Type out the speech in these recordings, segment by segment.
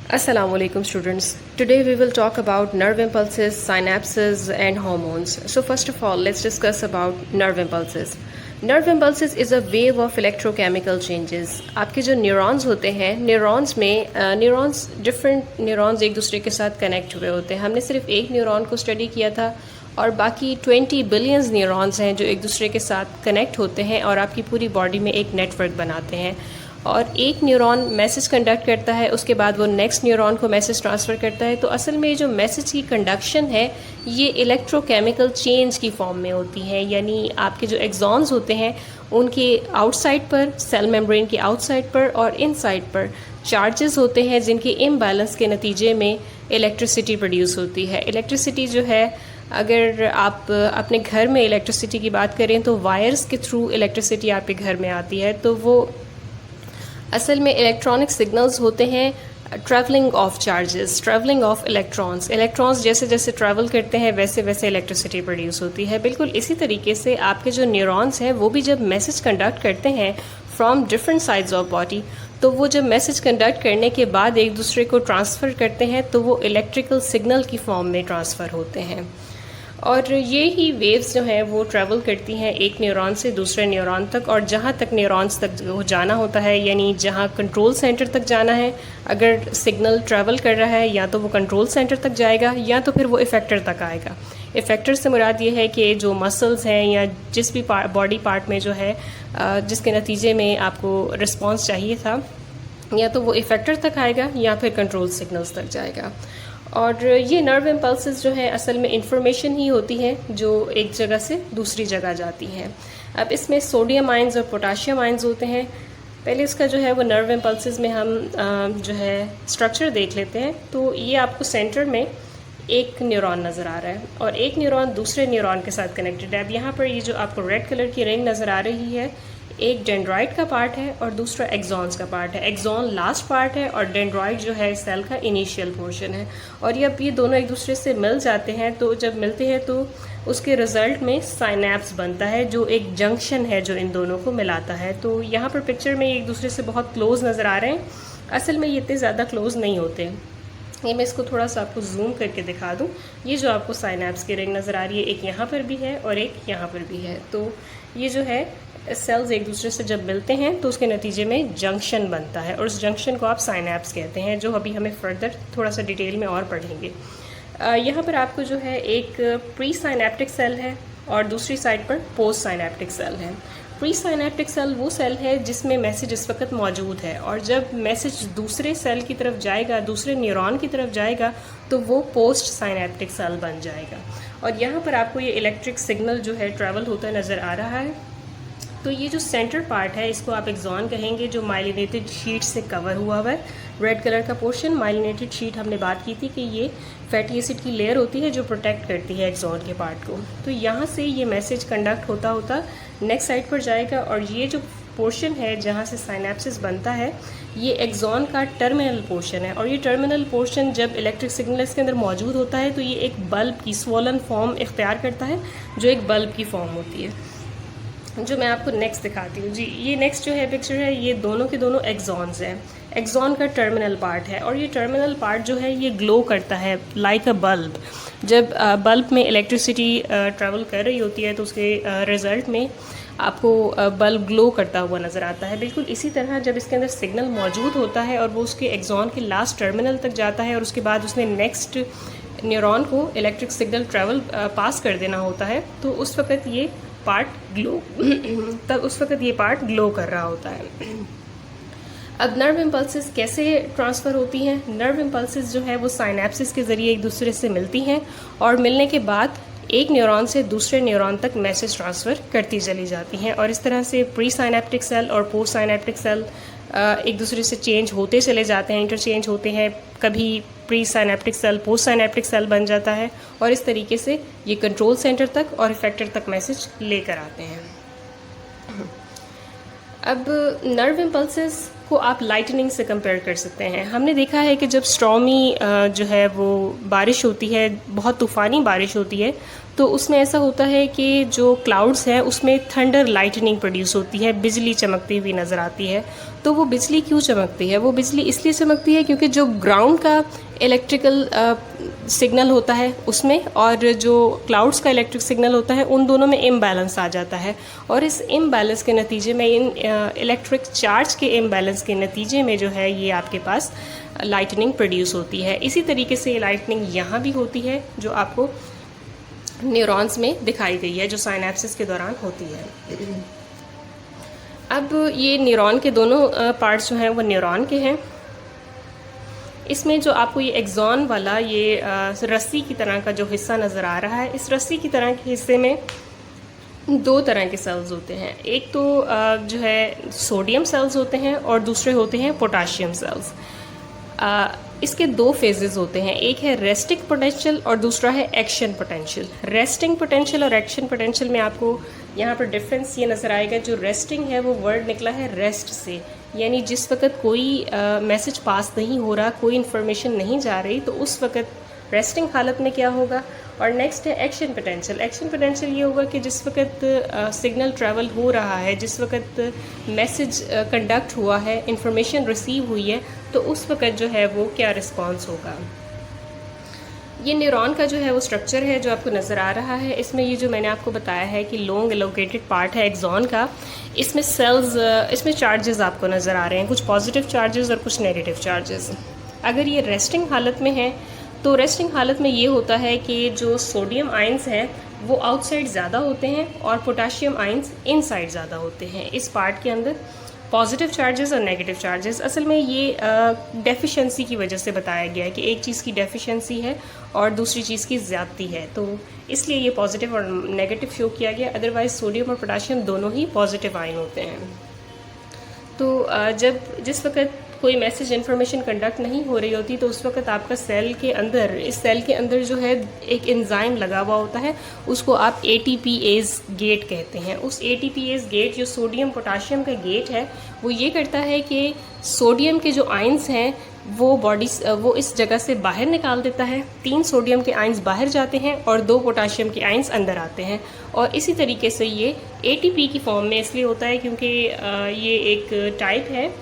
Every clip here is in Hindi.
Assalamualaikum students. Today we will talk about nerve impulses, synapses and hormones. So first of all, let's discuss about nerve impulses. Nerve impulses is a wave of electrochemical changes. आपके जो न्यूरॉन्स होते हैं, न्यूरॉन्स डिफरेंट न्यूरॉन्स एक दूसरे के साथ कनेक्ट हुए होते हैं. हमने सिर्फ एक न्यूरॉन को स्टडी किया था और बाकी 20 बिलियंस न्यूरॉन्स हैं जो एक दूसरे के साथ कनेक्ट होते हैं और आपकी पूरी बॉडी में एक नेटवर्क बनाते हैं. और एक न्यूरॉन मैसेज कंडक्ट करता है, उसके बाद वो नेक्स्ट न्यूरॉन को मैसेज ट्रांसफ़र करता है. तो असल में जो मैसेज की कंडक्शन है ये इलेक्ट्रोकेमिकल चेंज की फॉर्म में होती है. यानी आपके जो एक्सॉन्स होते हैं उनके आउटसाइड पर, सेल मेम्ब्रेन के आउटसाइड पर और इनसाइड पर चार्जेस होते हैं जिनके इम्बैलेंस के नतीजे में इलेक्ट्रिसिटी प्रोड्यूस होती है. इलेक्ट्रिसिटी जो है, अगर आप अपने घर में इलेक्ट्रिसिटी की बात करें तो वायर्स के थ्रू इलेक्ट्रिसिटी आपके घर में आती है. तो वो असल में इलेक्ट्रॉनिक सिग्नल्स होते हैं travelling of charges, travelling of electrons. Electrons जैसे जैसे ट्रैवल करते हैं वैसे वैसे इलेक्ट्रिसिटी प्रोड्यूस होती है. बिल्कुल इसी तरीके से आपके जो न्यूरॉन्स हैं वो भी जब मैसेज कंडक्ट करते हैं from different sides of body, तो वो जब मैसेज कंडक्ट करने के बाद एक दूसरे को ट्रांसफ़र करते हैं तो वो इलेक्ट्रिकल सिग्नल की फॉर्म में ट्रांसफ़र होते हैं. और ये ही वेव्स जो हैं वो ट्रैवल करती हैं एक न्यूरॉन से दूसरे न्यूरॉन तक, और जहाँ तक न्यूरॉन्स तक वो जाना होता है, यानी जहाँ कंट्रोल सेंटर तक जाना है, अगर सिग्नल ट्रैवल कर रहा है या तो वो कंट्रोल सेंटर तक जाएगा या तो फिर वो इफेक्टर तक आएगा. इफेक्टर से मुराद ये है कि जो मसल्स हैं या जिस भी बॉडी पार्ट में जो है जिसके नतीजे में आपको रिस्पॉन्स चाहिए था, या तो वो इफेक्टर तक आएगा या फिर कंट्रोल सिग्नल्स तक जाएगा. और ये नर्व इम्पल्सेस जो है असल में इंफॉर्मेशन ही होती है जो एक जगह से दूसरी जगह जाती हैं. अब इसमें सोडियम आयंस और पोटाशियम आयंस होते हैं. पहले इसका जो है वो नर्व इम्पल्सेस में हम जो है स्ट्रक्चर देख लेते हैं. तो ये आपको सेंटर में एक न्यूरॉन नज़र आ रहा है और एक न्यूरॉन दूसरे न्यूरॉन के साथ कनेक्टेड है. अब यहाँ पर ये जो आपको रेड कलर की रिंग नज़र आ रही है, एक डेंड्राइट का पार्ट है और दूसरा एक्सॉन्स का पार्ट है. एक्सॉन लास्ट पार्ट है और डेंड्राइट जो है सेल का इनिशियल पोर्शन है. और अब ये दोनों एक दूसरे से मिल जाते हैं, तो जब मिलते हैं तो उसके रिजल्ट में साइनैप्स बनता है जो एक जंक्शन है जो इन दोनों को मिलाता है. तो यहाँ पर पिक्चर में एक दूसरे से बहुत क्लोज नज़र आ रहे हैं. असल में ये इतने ज़्यादा क्लोज नहीं होते. ये मैं इसको थोड़ा सा आपको जूम करके दिखा दूँ. ये जो आपको साइनैप्स की रिंग नज़र आ रही है, एक यहाँ पर भी है और एक यहाँ पर भी है. तो ये जो है सेल्स एक दूसरे से जब मिलते हैं तो उसके नतीजे में जंक्शन बनता है और उस जंक्शन को आप साइनैप्स कहते हैं, जो अभी हमें फर्दर थोड़ा सा डिटेल में और पढ़ेंगे. यहाँ पर आपको जो है एक प्री साइनैप्टिक सेल है और दूसरी साइड पर पोस्ट साइनैप्टिक सेल है. प्री साइनैप्टिक सेल वो सेल है जिसमें मैसेज इस वक्त मौजूद है, और जब मैसेज दूसरे सेल की तरफ जाएगा, दूसरे न्यूरॉन की तरफ जाएगा, तो वो पोस्ट साइनैप्टिक सेल बन जाएगा. और यहाँ पर आपको ये इलेक्ट्रिक सिग्नल जो है ट्रैवल होता नज़र आ रहा है. तो ये जो सेंटर पार्ट है इसको आप एक्सॉन कहेंगे, जो माइलिनेटेड शीट से कवर हुआ हुआ है. रेड कलर का पोर्शन माइलिनेटेड शीट, हमने बात की थी कि ये फैटी एसिड की लेयर होती है जो प्रोटेक्ट करती है एक्सॉन के पार्ट को. तो यहाँ से ये मैसेज कंडक्ट होता होता नेक्स्ट साइड पर जाएगा और ये जो पोर्शन है जहाँ से साइनैप्सिस बनता है ये एक्सॉन का टर्मिनल पोर्शन है. और ये टर्मिनल पोर्शन जब इलेक्ट्रिक सिग्नल इसके अंदर मौजूद होता है तो ये एक बल्ब की स्वोलन फॉर्म इख्तियार करता है, जो एक बल्ब की फॉर्म होती है, जो मैं आपको नेक्स्ट दिखाती हूँ. जी, ये नेक्स्ट जो है पिक्चर है, ये दोनों के दोनों एक्सॉन्स हैं. एक्सॉन का टर्मिनल पार्ट है और ये टर्मिनल पार्ट जो है ये ग्लो करता है लाइक अ बल्ब. जब बल्ब में इलेक्ट्रिसिटी ट्रैवल कर रही होती है तो उसके रिज़ल्ट में आपको बल्ब ग्लो करता हुआ नज़र आता है. बिल्कुल इसी तरह जब इसके अंदर सिग्नल मौजूद होता है और वो उसके एक्सॉन के लास्ट टर्मिनल तक जाता है और उसके बाद उसने नेक्स्ट न्यूरॉन को इलेक्ट्रिक सिग्नल ट्रैवल पास कर देना होता है, तो उस वक्त ये पार्ट ग्लो कर रहा होता है. अब नर्व इम्पल्सेस कैसे ट्रांसफ़र होती हैं? नर्व इम्पल्सेस जो है वो साइनैप्सिस के ज़रिए एक दूसरे से मिलती हैं और मिलने के बाद एक न्यूरॉन से दूसरे न्यूरॉन तक मैसेज ट्रांसफ़र करती चली जाती हैं. और इस तरह से प्री साइनैप्टिक सेल और पोस्ट साइनैप्टिक सेल एक दूसरे से चेंज होते चले जाते हैं, इंटरचेंज होते हैं. कभी pre synaptic cell post synaptic cell बन जाता है और इस तरीके से ये कंट्रोल सेंटर तक और इफेक्टर तक मैसेज लेकर आते हैं. अब नर्व इम्पल्सेस को आप लाइटनिंग से कंपेयर कर सकते हैं। हमने देखा है कि जब स्टॉर्मी जो है वो बारिश होती है, बहुत तूफ़ानी बारिश होती है, तो उसमें ऐसा होता है कि जो क्लाउड्स हैं उसमें थंडर लाइटनिंग प्रोड्यूस होती है, बिजली चमकती हुई नज़र आती है। तो वो बिजली क्यों चमकती है? वो बिजली इसलिए चमकती है क्योंकि जो ग्राउंड का इलेक्ट्रिकल सिग्नल होता है उसमें और जो क्लाउड्स का इलेक्ट्रिक सिग्नल होता है, उन दोनों में इम्बैलेंस आ जाता है, और इस इम्बैलेंस के नतीजे में, इन इलेक्ट्रिक चार्ज के इम्बैलेंस के नतीजे में जो है ये आपके पास लाइटनिंग प्रोड्यूस होती है। इसी तरीके से ये लाइटनिंग यहाँ भी होती है जो आपको न्यूरॉन्स में दिखाई गई है, जो साइनेप्सिस के दौरान होती है। अब ये न्यूरॉन के दोनों पार्ट्स जो हैं वो न्यूरॉन के हैं। इसमें जो आपको ये एक्सॉन वाला ये रस्सी की तरह का जो हिस्सा नज़र आ रहा है, इस रस्सी की तरह के हिस्से में दो तरह के सेल्स होते हैं। एक तो जो है सोडियम सेल्स होते हैं और दूसरे होते हैं पोटाशियम सेल्स। इसके दो फेजेस होते हैं, एक है रेस्टिंग पोटेंशियल और दूसरा है एक्शन पोटेंशियल। रेस्टिंग पोटेंशियल और एक्शन पोटेंशियल में आपको यहाँ पर डिफरेंस ये नज़र आएगा। जो रेस्टिंग है वो वर्ड निकला है रेस्ट से, यानी जिस वक्त कोई मैसेज पास नहीं हो रहा, कोई इन्फॉर्मेशन नहीं जा रही, तो उस वक्त रेस्टिंग हालत में क्या होगा। और नेक्स्ट है एक्शन पोटेंशियल। एक्शन पोटेंशियल ये होगा कि जिस वक्त सिग्नल ट्रैवल हो रहा है, जिस वक्त मैसेज कंडक्ट हुआ है, इंफॉर्मेशन रिसीव हुई है, तो उस वक्त जो है वो क्या रिस्पॉन्स होगा। ये न्यूरॉन का जो है वो स्ट्रक्चर है जो आपको नज़र आ रहा है। इसमें ये जो मैंने आपको बताया है कि लॉन्ग एलोकेटेड पार्ट है एक्सॉन का, इसमें सेल्स, इसमें चार्जेस आपको नज़र आ रहे हैं, कुछ पॉजिटिव चार्जेस और कुछ नेगेटिव चार्जेस। अगर ये रेस्टिंग हालत में है तो रेस्टिंग हालत में ये होता है कि जो सोडियम आयंस हैं वो आउटसाइड ज़्यादा होते हैं और पोटाशियम आयंस इनसाइड ज़्यादा होते हैं इस पार्ट के अंदर। पॉजिटिव चार्जेस और नेगेटिव चार्जेस असल में ये डेफिशिएंसी की वजह से बताया गया है कि एक चीज़ की डेफिशिएंसी है और दूसरी चीज़ की ज़्यादती है, तो इसलिए ये पॉजिटिव और नेगेटिव शो किया गया। अदरवाइज सोडियम और पोटाशियम दोनों ही पॉजिटिव आयन होते हैं। तो जिस वक्त कोई मैसेज इन्फॉर्मेशन कंडक्ट नहीं हो रही होती तो उस वक्त आपका सेल के अंदर, इस सेल के अंदर जो है एक एंजाइम लगा हुआ होता है, उसको आप ATPase गेट कहते हैं। उस ATPase गेट जो सोडियम पोटाशियम का गेट है वो ये करता है कि सोडियम के जो आयंस हैं वो इस जगह से बाहर निकाल देता है। 3 सोडियम के आयंस बाहर जाते हैं और 2 पोटाशियम के आयंस अंदर आते हैं। और इसी तरीके से ये ATP की फॉर्म में इसलिए होता है क्योंकि ये एक टाइप है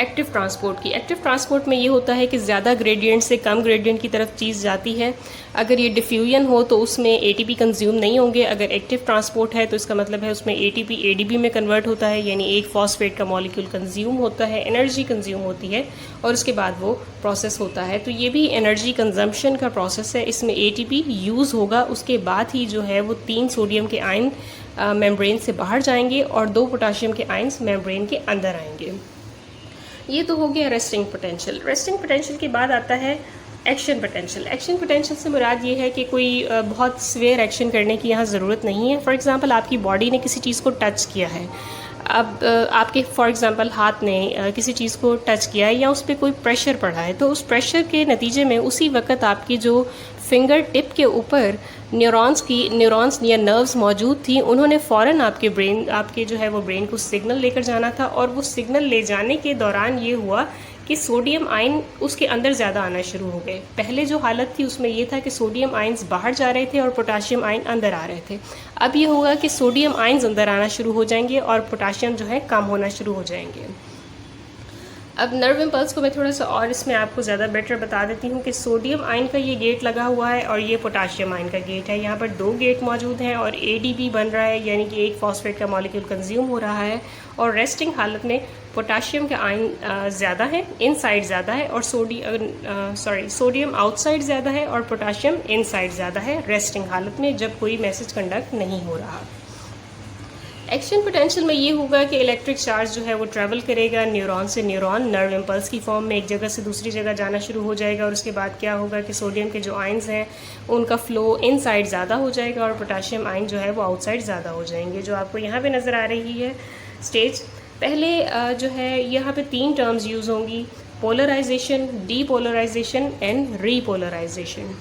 एक्टिव ट्रांसपोर्ट की। एक्टिव ट्रांसपोर्ट में ये होता है कि ज़्यादा ग्रेडियंट से कम ग्रेडियंट की तरफ चीज़ जाती है। अगर ये डिफ्यूजन हो तो उसमें ATP कंज्यूम नहीं होंगे। अगर एक्टिव ट्रांसपोर्ट है तो इसका मतलब है उसमें ATP ADP में कन्वर्ट होता है, यानी एक फॉस्फेट का मॉलिक्यूल कंज्यूम होता है, एनर्जी कंज्यूम होती है और उसके बाद वो प्रोसेस होता है। तो ये भी एनर्जी कंजम्पशन का प्रोसेस है। इसमें ATP यूज़ होगा, उसके बाद ही जो है वो 3 सोडियम के आयन मेम्ब्रेन से बाहर जाएंगे और 2 पोटाशियम के आयन्स मेम्ब्रेन के अंदर आएंगे। ये तो हो गया रेस्टिंग पोटेंशियल। रेस्टिंग पोटेंशियल के बाद आता है एक्शन पोटेंशियल। एक्शन पोटेंशियल से मुराद ये है कि कोई बहुत स्वेयर एक्शन करने की यहाँ ज़रूरत नहीं है। फॉर एग्ज़ाम्पल आपकी बॉडी ने किसी चीज़ को टच किया है, अब आपके फॉर एग्ज़ाम्पल हाथ ने किसी चीज़ को टच किया है या उस पर कोई प्रेशर पड़ा है, तो उस प्रेशर के नतीजे में उसी वक्त आपकी जो फिंगर टिप के ऊपर न्यूरॉन्स या नर्व्स मौजूद थी, उन्होंने फ़ौरन आपके जो है वो ब्रेन को सिग्नल लेकर जाना था। और वो सिग्नल ले जाने के दौरान ये हुआ कि सोडियम आयन उसके अंदर ज़्यादा आना शुरू हो गए। पहले जो हालत थी उसमें ये था कि सोडियम आयन्स बाहर जा रहे थे और पोटाशियम आयन अंदर आ रहे थे। अब ये होगा कि सोडियम आयन्स अंदर आना शुरू हो जाएंगे और पोटाशियम जो है कम होना शुरू हो जाएंगे। अब नर्व इम्पल्स को मैं थोड़ा सा और इसमें आपको ज़्यादा बेटर बता देती हूँ कि सोडियम आयन का ये गेट लगा हुआ है और ये पोटाशियम आयन का गेट है। यहाँ पर 2 गेट मौजूद हैं और ADP बन रहा है, यानी कि एक फॉस्फेट का मॉलिक्यूल कंज्यूम हो रहा है। और रेस्टिंग हालत में पोटाशियम का आयन ज़्यादा है, इनसाइड ज़्यादा है, और सोडियम आउटसाइड ज़्यादा है और पोटाशियम इनसाइड ज़्यादा है रेस्टिंग हालत में, जब कोई मैसेज कंडक्ट नहीं हो रहा। एक्शन पोटेंशियल में ये होगा कि इलेक्ट्रिक चार्ज जो है वो ट्रैवल करेगा न्यूरॉन से न्यूरॉन, नर्व इम्पल्स की फॉर्म में एक जगह से दूसरी जगह जाना शुरू हो जाएगा। और उसके बाद क्या होगा कि सोडियम के जो आयंस हैं उनका फ्लो इनसाइड ज़्यादा हो जाएगा और पोटाशियम आयन जो है वो आउटसाइड ज़्यादा हो जाएंगे, जो आपको यहाँ पे नज़र आ रही है स्टेज। पहले जो है यहाँ पे 3 टर्म्स यूज़ होंगी, पोलराइजेशन, डीपोलराइजेशन एंड रीपोलराइजेशन।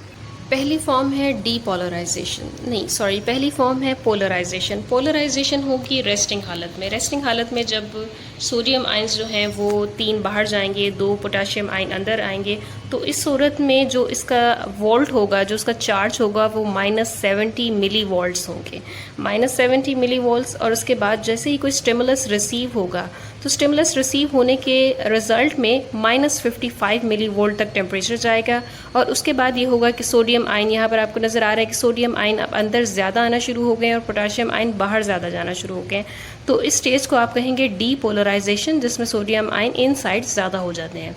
पहली फॉर्म है डीपोलराइजेशन, नहीं सॉरी, पहली फॉर्म है पोलराइजेशन। पोलराइजेशन होगी रेस्टिंग हालत में। रेस्टिंग हालत में जब सोडियम आयंस जो हैं वो 3 बाहर जाएंगे, 2 पोटाशियम आयन अंदर आएंगे, तो इस सूरत में जो इसका वोल्ट होगा, जो इसका चार्ज होगा, वो -70 मिली वोल्ट्स होंगे, -70 मिली वोल्ट्स। और उसके बाद जैसे ही कोई स्टिमुलस रिसीव होगा, तो स्टिमुलस रिसीव होने के रिजल्ट में -55 मिली वोल्ट तक टेम्परेचर जाएगा। और उसके बाद ये होगा कि सोडियम आयन, यहाँ पर आपको नज़र आ रहा है कि सोडियम आयन अब अंदर ज़्यादा आना शुरू हो गए हैं और पोटाशियम आयन बाहर ज़्यादा जाना शुरू हो गए हैं। तो इस स्टेज को आप कहेंगे डीपोलराइजेशन, जिसमें सोडियम आयन इन साइड ज़्यादा हो जाते हैं।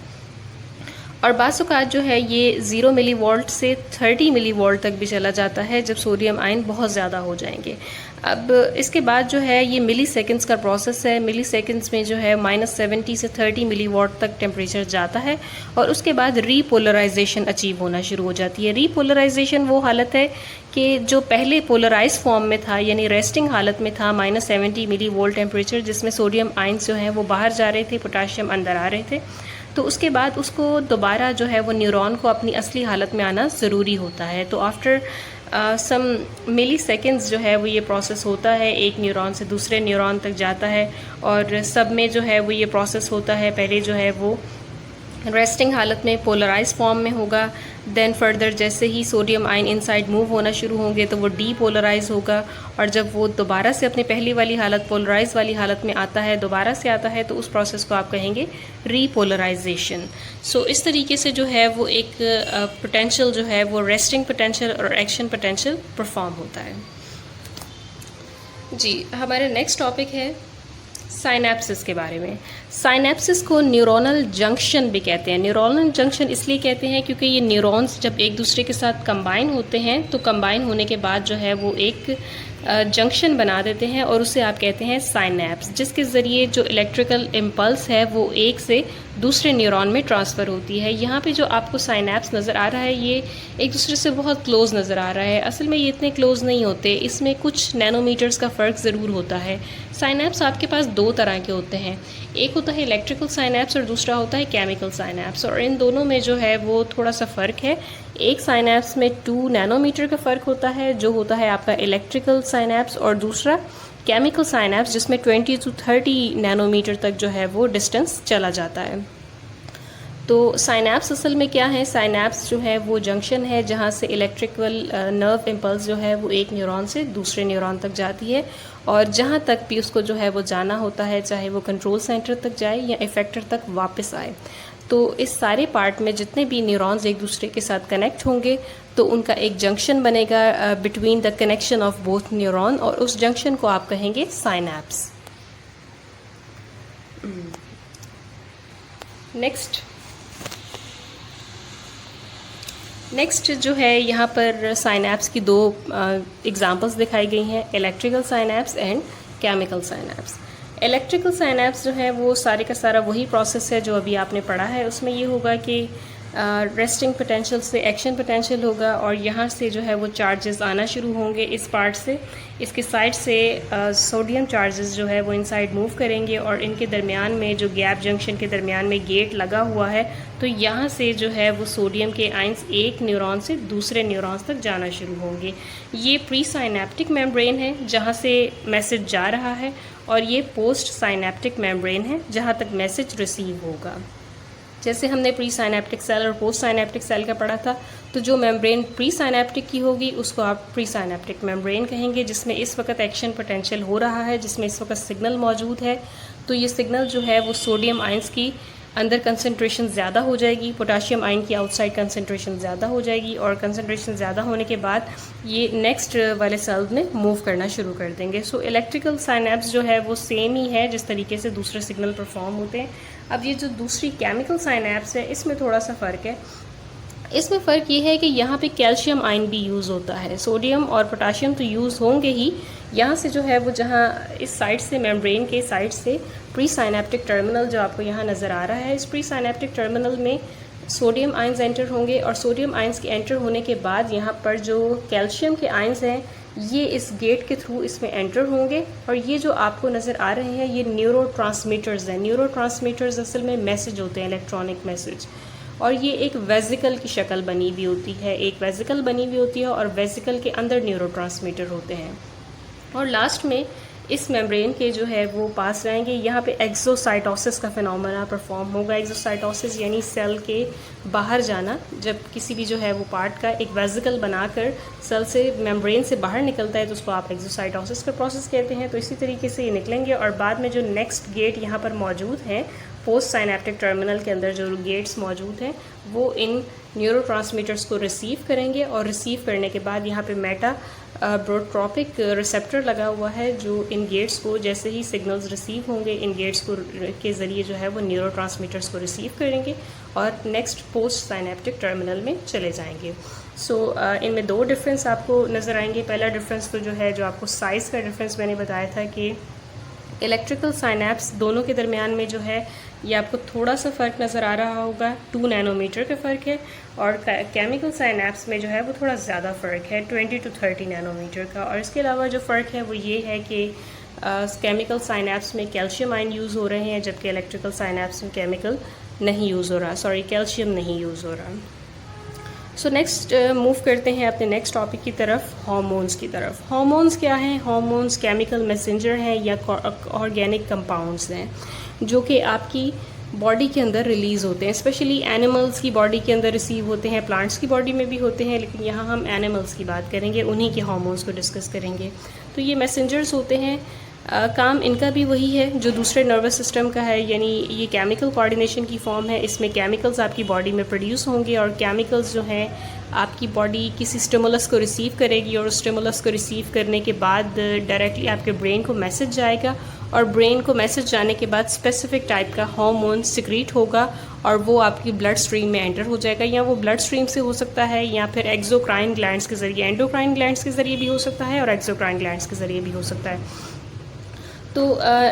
और बाज़ औक़ात जो है ये 0 मिली वोल्ट से 30 मिली वोल्ट तक भी चला जाता है जब सोडियम आयन बहुत ज़्यादा हो जाएंगे। अब इसके बाद जो है ये मिली सेकेंड्स का प्रोसेस है। मिली सेकेंड्स में जो है -70 से 30 मिली वोल्ट तक टेम्परेचर जाता है और उसके बाद रीपोलराइजेशन अचीव होना शुरू हो जाती है। रीपोलराइजेशन वो हालत है कि जो पहले पोलराइज फॉर्म में था, यानी रेस्टिंग हालत में था, -70 मिली वोल्ट टेम्परेचर, जिसमें सोडियम आयंस जो हैं वो बाहर जा रहे थे, पोटाशियम अंदर आ रहे थे। तो उसके बाद उसको दोबारा जो है वो न्यूरॉन को अपनी असली हालत में आना ज़रूरी होता है। तो आफ्टर सम मिली सेकेंड्स जो है वो ये प्रोसेस होता है, एक न्यूरॉन से दूसरे न्यूरॉन तक जाता है और सब में जो है वो ये प्रोसेस होता है। पहले जो है वो रेस्टिंग हालत में पोलराइज फॉर्म में होगा, देन फर्दर जैसे ही सोडियम आयन इनसाइड मूव होना शुरू होंगे तो वो डीपोलराइज होगा और जब वो दोबारा से अपनी पहली वाली हालत, पोलराइज वाली हालत में आता है, दोबारा से आता है, तो उस प्रोसेस को आप कहेंगे रीपोलराइजेशन। सो इस तरीके से जो है वो एक पोटेंशियल जो है वो रेस्टिंग पोटेंशियल और एक्शन पोटेंशियल परफॉर्म होता है। जी, हमारा नेक्स्ट टॉपिक है साइनेप्सिस के बारे में। साइनेप्सिस को न्यूरोनल जंक्शन भी कहते हैं। न्यूरोनल जंक्शन इसलिए कहते हैं क्योंकि ये न्यूरॉन्स जब एक दूसरे के साथ कंबाइन होते हैं तो कंबाइन होने के बाद जो है वो एक जंक्शन बना देते हैं और उसे आप कहते हैं साइनेप्स, जिसके ज़रिए जो इलेक्ट्रिकल इम्पल्स है वो एक से दूसरे न्यूरॉन में ट्रांसफ़र होती है। यहाँ पे जो आपको साइनेप्स नज़र आ रहा है ये एक दूसरे से बहुत क्लोज़ नज़र आ रहा है। असल में ये इतने क्लोज़ नहीं होते, इसमें कुछ नैनोमीटर्स का फ़र्क ज़रूर होता है। साइनेप्स आपके पास 2 तरह के होते हैं, एक होता है इलेक्ट्रिकल साइनेप्स और दूसरा होता है केमिकल साइनेप्स, और इन दोनों में जो है वो थोड़ा सा फ़र्क है। एक साइनेप्स में 2 नैनोमीटर का फ़र्क होता है जो होता है आपका इलेक्ट्रिकल साइनेप्स, और दूसरा केमिकल साइनेप्स जिसमें 20 से 30 नैनोमीटर तक जो है वो डिस्टेंस चला जाता है। तो साइनेप्स असल में क्या है? साइनेप्स जो है वो जंक्शन है जहाँ से इलेक्ट्रिकल नर्व इम्पल्स जो है वो एक न्यूरॉन से दूसरे न्यूरॉन तक जाती है और जहाँ तक भी उसको जो है वो जाना होता है, चाहे वो कंट्रोल सेंटर तक जाए या इफेक्टर तक वापस आए। तो इस सारे पार्ट में जितने भी न्यूरॉन्स एक दूसरे के साथ कनेक्ट होंगे तो उनका एक जंक्शन बनेगा between the connection of both neuron, और उस जंक्शन को आप कहेंगे साइनेप्स। नेक्स्ट जो है यहाँ पर साइनेप्स की 2 एग्जांपल्स दिखाई गई हैं, electrical synapse and chemical synapse. Electrical synapse जो है वो सारे का सारा वही प्रोसेस है जो अभी आपने पढ़ा है। उसमें ये होगा कि रेस्टिंग पोटेंशियल से एक्शन पोटेंशियल होगा और यहाँ से जो है वो चार्जेस आना शुरू होंगे इस पार्ट से, इसके साइड से सोडियम चार्जेस जो है वो इनसाइड मूव करेंगे और इनके दरमियान में जो गैप जंक्शन के दरमियान में गेट लगा हुआ है, तो यहाँ से जो है वो सोडियम के आयंस एक न्यूरॉन से दूसरे न्यूरॉन्स तक जाना शुरू होंगे। ये प्री साइनेप्टिक मेम्ब्रेन है जहाँ से मैसेज जा रहा है और ये पोस्ट साइनेप्टिक मेम्ब्रेन है जहाँ तक मैसेज रिसीव होगा। जैसे हमने प्री साइनेप्टिक सेल और पोस्ट साइनेप्टिक सेल का पढ़ा था, तो जो मेम्ब्रेन प्री साइनेप्टिक की होगी उसको आप प्री साइनेप्टिक मेम्ब्रेन कहेंगे, जिसमें इस वक्त एक्शन पोटेंशियल हो रहा है, जिसमें इस वक्त सिग्नल मौजूद है। तो ये सिग्नल जो है वो सोडियम आयंस की अंदर कंसंट्रेशन ज़्यादा हो जाएगी, पोटाशियम आयन की आउटसाइड कंसंट्रेशन ज़्यादा हो जाएगी और कंसंट्रेशन ज़्यादा होने के बाद ये नेक्स्ट वाले सेल्स में मूव करना शुरू कर देंगे। सो इलेक्ट्रिकल साइनेप्स जो है वो सेम ही है जिस तरीके से दूसरे सिग्नल परफॉर्म होते हैं। अब ये जो दूसरी केमिकल साइनेप्स है इसमें थोड़ा सा फ़र्क है। इसमें फ़र्क ये है कि यहाँ पे कैल्शियम आयन भी यूज़ होता है, सोडियम और पोटाशियम तो यूज़ होंगे ही। यहाँ से जो है वो जहाँ इस साइड से मेम्ब्रेन के साइड से प्री साइनेप्टिक टर्मिनल जो आपको यहाँ नज़र आ रहा है, इस प्री साइनेप्टिक टर्मिनल में सोडियम आयंस एंटर होंगे और सोडियम आयंस के एंटर होने के बाद यहाँ पर जो कैल्शियम के आयंस हैं ये इस गेट के थ्रू इसमें एंटर होंगे और ये जो आपको नज़र आ रहे हैं ये न्यूरो ट्रांसमीटर्स हैं। न्यूरो ट्रांसमीटर्स असल में मैसेज होते हैं, इलेक्ट्रॉनिक मैसेज, और ये एक वेसिकल की शक्ल बनी हुई होती है, एक वेसिकल बनी हुई होती है और वेसिकल के अंदर न्यूरोट्रांसमीटर होते हैं। और लास्ट में इस मेम्ब्रेन के जो है वो पास रहेंगे, यहाँ पे एक्सोसाइटोसिस का फिनोमेना परफॉर्म होगा। एक्सोसाइटोसिस यानी सेल के बाहर जाना, जब किसी भी जो है वो पार्ट का एक वेसिकल बनाकर सेल से मेम्ब्रेन से बाहर निकलता है तो उसको आप एक्सोसाइटोसिस का प्रोसेस कहते हैं। तो इसी तरीके से ये निकलेंगे और बाद में जो नेक्स्ट गेट यहाँ पर मौजूद हैं पोस्ट साइनेप्टिक टर्मिनल के अंदर जो गेट्स मौजूद हैं वो इन न्यूरोट्रांसमीटर्स को रिसीव करेंगे और रिसीव करने के बाद यहाँ पे मेटा ब्रोट्रोपिक रिसेप्टर लगा हुआ है जो इन गेट्स को, जैसे ही सिग्नल्स रिसीव होंगे इन गेट्स को के ज़रिए जो है वो न्यूरोट्रांसमीटर्स को रिसीव करेंगे और नेक्स्ट पोस्ट साइनेप्टिक टर्मिनल में चले जाएंगे। सो इनमें दो डिफरेंस आपको नज़र आएंगे। पहला डिफरेंस तो जो है, जो आपको साइज़ का डिफरेंस मैंने बताया था कि इलेक्ट्रिकल साइनैप्स दोनों के दरमियान में जो है ये आपको थोड़ा सा फ़र्क नज़र आ रहा होगा, 2 नैनोमीटर का फ़र्क है। और केमिकल साइनैप्स में जो है वो थोड़ा ज़्यादा फ़र्क है, 20 to 30 नैनोमीटर का। और इसके अलावा जो फ़र्क है वो ये है कि केमिकल साइनैप्स में कैल्शियम आयन यूज़ हो रहे हैं, जबकि इलेक्ट्रिकल साइनैप्स में केमिकल नहीं यूज़ हो रहा, कैल्शियम नहीं यूज़ हो रहा। सो नेक्स्ट मूव करते हैं अपने नेक्स्ट टॉपिक की तरफ, हार्मोन्स की तरफ। हार्मोन्स क्या हैं? हार्मोन्स केमिकल मैसेंजर हैं या ऑर्गेनिक कंपाउंड्स हैं जो कि आपकी बॉडी के अंदर रिलीज़ होते हैं। स्पेशली एनिमल्स की बॉडी के अंदर रिसीव होते हैं, प्लांट्स की बॉडी में भी होते हैं, लेकिन यहाँ हम एनिमल्स की बात करेंगे, उन्हीं के हार्मोन्स को डिस्कस करेंगे। तो ये मैसेंजर्स होते हैं। काम इनका भी वही है जो दूसरे नर्वस सिस्टम का है, यानी ये केमिकल कोऑर्डिनेशन की फॉर्म है। इसमें केमिकल्स आपकी बॉडी में प्रोड्यूस होंगे और केमिकल्स जो हैं आपकी बॉडी किसी स्टिमुलस को रिसीव करेगी और उस स्टिमुलस को रिसीव करने के बाद डायरेक्टली आपके ब्रेन को मैसेज जाएगा और ब्रेन को मैसेज जाने के बाद स्पेसिफिक टाइप का हार्मोन सिक्रीट होगा और वो आपकी ब्लड स्ट्रीम में एंटर हो जाएगा। या वो ब्लड स्ट्रीम से हो सकता है या फिर एक्सोक्राइन ग्लैंड्स के ज़रिए, एंडोक्राइन ग्लैंड्स के ज़रिए भी हो सकता है और एक्सोक्राइन ग्लैंड्स के ज़रिए भी हो सकता है। तो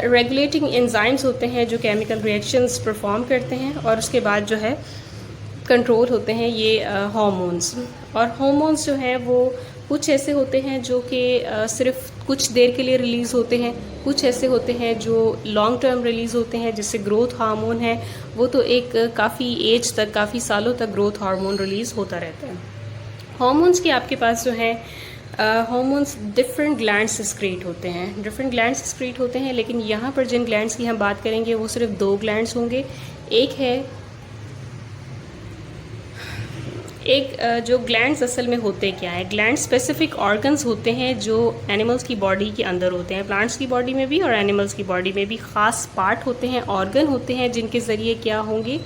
रेगुलेटिंग एंजाइम्स होते हैं जो केमिकल रिएक्शंस परफॉर्म करते हैं और उसके बाद जो है कंट्रोल होते हैं ये हार्मोन्स। और हार्मोन्स जो हैं वो कुछ ऐसे होते हैं जो कि सिर्फ कुछ देर के लिए रिलीज़ होते हैं, कुछ ऐसे होते हैं जो लॉन्ग टर्म रिलीज़ होते हैं। जैसे ग्रोथ हार्मोन है वो तो एक काफ़ी एज तक, काफ़ी सालों तक ग्रोथ हार्मोन रिलीज़ होता रहता है। हार्मोन्स की आपके पास जो है हार्मोन्स डिफरेंट ग्लैंड्स से सिक्रीट होते हैं, डिफरेंट ग्लैंड्स से सिक्रीट होते हैं, लेकिन यहाँ पर जिन ग्लैंड्स की हम बात करेंगे वो सिर्फ 2 ग्लैंड्स होंगे। एक जो ग्लैंड्स असल में होते क्या है, ग्लैंड स्पेसिफिक ऑर्गन्स होते हैं जो एनिमल्स की बॉडी के अंदर होते हैं, प्लांट्स की बॉडी में भी और एनिमल्स की बॉडी में भी ख़ास पार्ट होते हैं, ऑर्गन होते हैं जिनके ज़रिए क्या होंगे,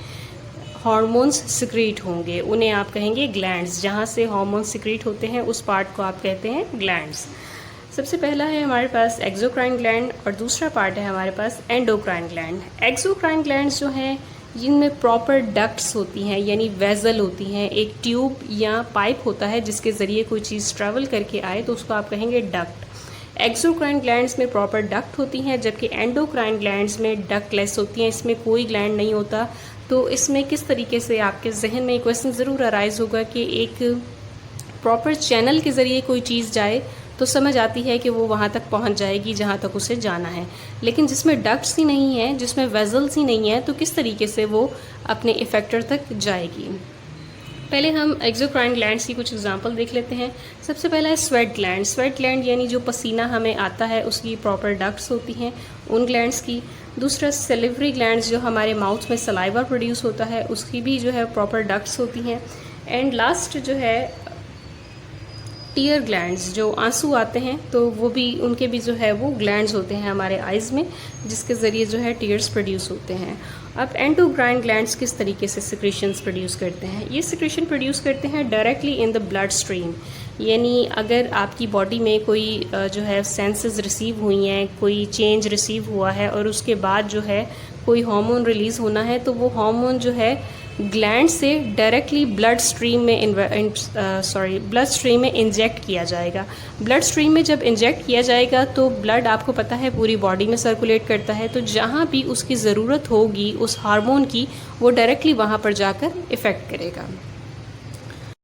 हार्मोन्स सिक्रीट होंगे। उन्हें आप कहेंगे ग्लैंड्स। जहाँ से हार्मोन्स सिक्रीट होते हैं उस पार्ट को आप कहते हैं ग्लैंड्स। सबसे पहला है हमारे पास एक्सोक्राइन ग्लैंड और दूसरा पार्ट है हमारे पास एंडोक्राइन ग्लैंड। एक्सोक्राइन ग्लैंड्स जो हैं जिनमें प्रॉपर डक्ट्स होती हैं, यानी वेजल होती हैं, एक ट्यूब या पाइप होता है जिसके ज़रिए कोई चीज़ ट्रैवल करके आए तो उसको आप कहेंगे डक्ट। एक्सोक्राइन ग्लैंड्स में प्रॉपर डक्ट होती हैं जबकि एंडोक्राइन ग्लैंड्स में डक्टलेस होती हैं, इसमें कोई ग्लैंड नहीं होता। तो इसमें किस तरीके से आपके जहन में एक क्वेश्चन ज़रूर अराइज होगा कि एक प्रॉपर चैनल के ज़रिए कोई चीज़ जाए तो समझ आती है कि वो वहाँ तक पहुँच जाएगी जहाँ तक उसे जाना है, लेकिन जिसमें डक्ट्स ही नहीं है, जिसमें वेजल्स ही नहीं है, तो किस तरीके से वो अपने इफेक्टर तक जाएगी। पहले हम एक्सोक्राइन ग्लैंड्स की कुछ एग्जांपल देख लेते हैं। सबसे पहला है स्वेट ग्लैंड। स्वेट ग्लैंड यानी जो पसीना हमें आता है उसकी प्रॉपर डक्ट्स होती हैं उन ग्लैंड्स की। दूसरा सेलिवरी ग्लैंड्स, जो हमारे माउथ में सलाइवा प्रोड्यूस होता है उसकी भी जो है प्रॉपर डक्ट्स होती हैं। एंड लास्ट जो है टीयर ग्लैंड्स, जो आंसू आते हैं तो वो भी, उनके भी जो है वो ग्लैंड्स होते हैं हमारे आइज़ में जिसके ज़रिए जो है टीयर्स प्रोड्यूस होते हैं। अब एंडोक्राइन ग्लैंड्स किस तरीके से सिक्रीशंस प्रोड्यूस करते हैं? ये सिक्रीशन प्रोड्यूस करते हैं directly in the blood stream, यानी अगर आपकी बॉडी में कोई जो है सेंसेस रिसीव हुई हैं, कोई चेंज रिसीव हुआ है और उसके बाद जो है कोई हार्मोन रिलीज़ होना है तो वो हार्मोन जो है ग्लैंड से डायरेक्टली ब्लड स्ट्रीम में इंजेक्ट किया जाएगा। ब्लड स्ट्रीम में जब इंजेक्ट किया जाएगा तो ब्लड, आपको पता है, पूरी बॉडी में सर्कुलेट करता है, तो जहाँ भी उसकी ज़रूरत होगी उस हार्मोन की वो डायरेक्टली वहाँ पर जाकर इफ़ेक्ट करेगा।